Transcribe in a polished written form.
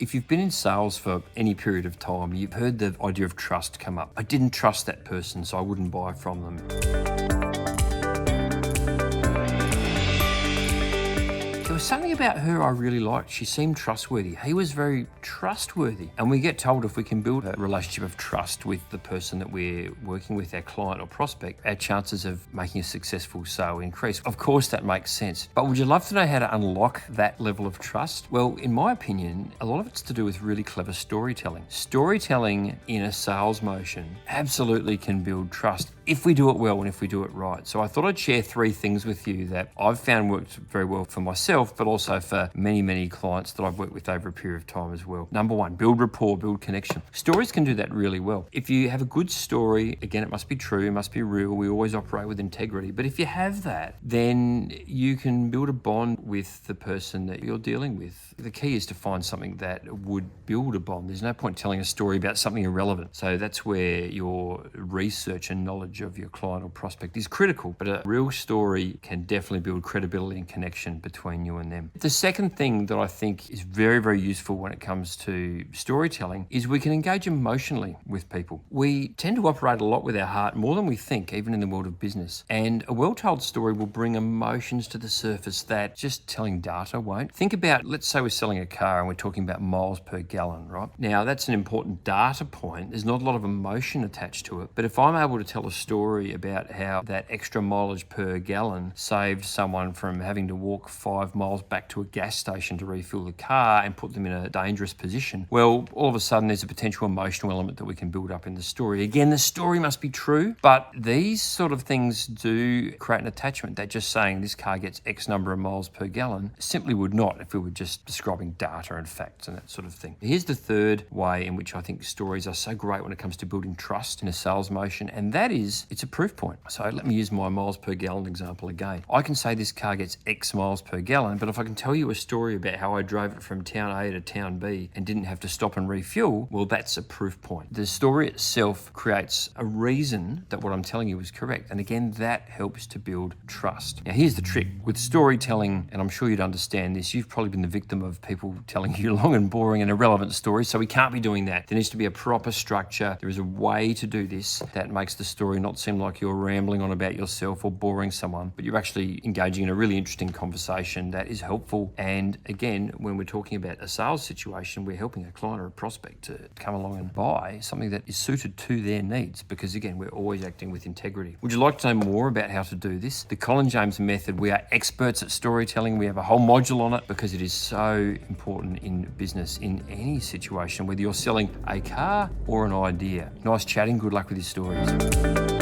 If you've been in sales for any period of time, you've heard the idea of trust come up. I didn't trust that person, so I wouldn't buy from them. There was something about her I really liked. She seemed trustworthy. He was very trustworthy. And we get told if we can build a relationship of trust with the person that we're working with, our client or prospect, our chances of making a successful sale increase. Of course, that makes sense. But would you love to know how to unlock that level of trust? Well, in my opinion, a lot of it's to do with really clever storytelling. Storytelling in a sales motion absolutely can build trust if we do it well and if we do it right. So I thought I'd share 3 things with you that I've found worked very well for myself, but also for many, many clients that I've worked with over a period of time as well. Number 1, build rapport, build connection. Stories can do that really well. If you have a good story, again, it must be true, it must be real. We always operate with integrity. But if you have that, then you can build a bond with the person that you're dealing with. The key is to find something that would build a bond. There's no point telling a story about something irrelevant. So that's where your research and knowledge of your client or prospect is critical. But a real story can definitely build credibility and connection between you and them. The second thing that I think is very, very useful when it comes to storytelling is we can engage emotionally with people. We tend to operate a lot with our heart, more than we think, even in the world of business. And a well-told story will bring emotions to the surface that just telling data won't. Think about, let's say we're selling a car and we're talking about miles per gallon, right? Now, that's an important data point. There's not a lot of emotion attached to it. But if I'm able to tell a story about how that extra mileage per gallon saved someone from having to walk 5 miles back to a gas station to refill the car and put them in a dangerous position, well, all of a sudden there's a potential emotional element that we can build up in the story. Again, the story must be true, but these sort of things do create an attachment that just saying this car gets X number of miles per gallon simply would not if we were just describing data and facts and that sort of thing. Here's the third way in which I think stories are so great when it comes to building trust in a sales motion, and that is it's a proof point. So let me use my miles per gallon example again. I can say this car gets X miles per gallon, but if I can tell you a story about how I drove it from town A to town B and didn't have to stop and refuel, well, that's a proof point. The story itself creates a reason that what I'm telling you is correct. And again, that helps to build trust. Now, here's the trick. With storytelling, and I'm sure you'd understand this, you've probably been the victim of people telling you long and boring and irrelevant stories, so we can't be doing that. There needs to be a proper structure. There is a way to do this that makes the story not seem like you're rambling on about yourself or boring someone, but you're actually engaging in a really interesting conversation that is helpful. And again, when we're talking about a sales situation, we're helping a client or a prospect to come along and buy something that is suited to their needs, because again, we're always acting with integrity. Would you like to know more about how to do this? The Colin James method, we are experts at storytelling. We have a whole module on it because it is so important in business, in any situation, whether you're selling a car or an idea. Nice chatting. Good luck with your stories.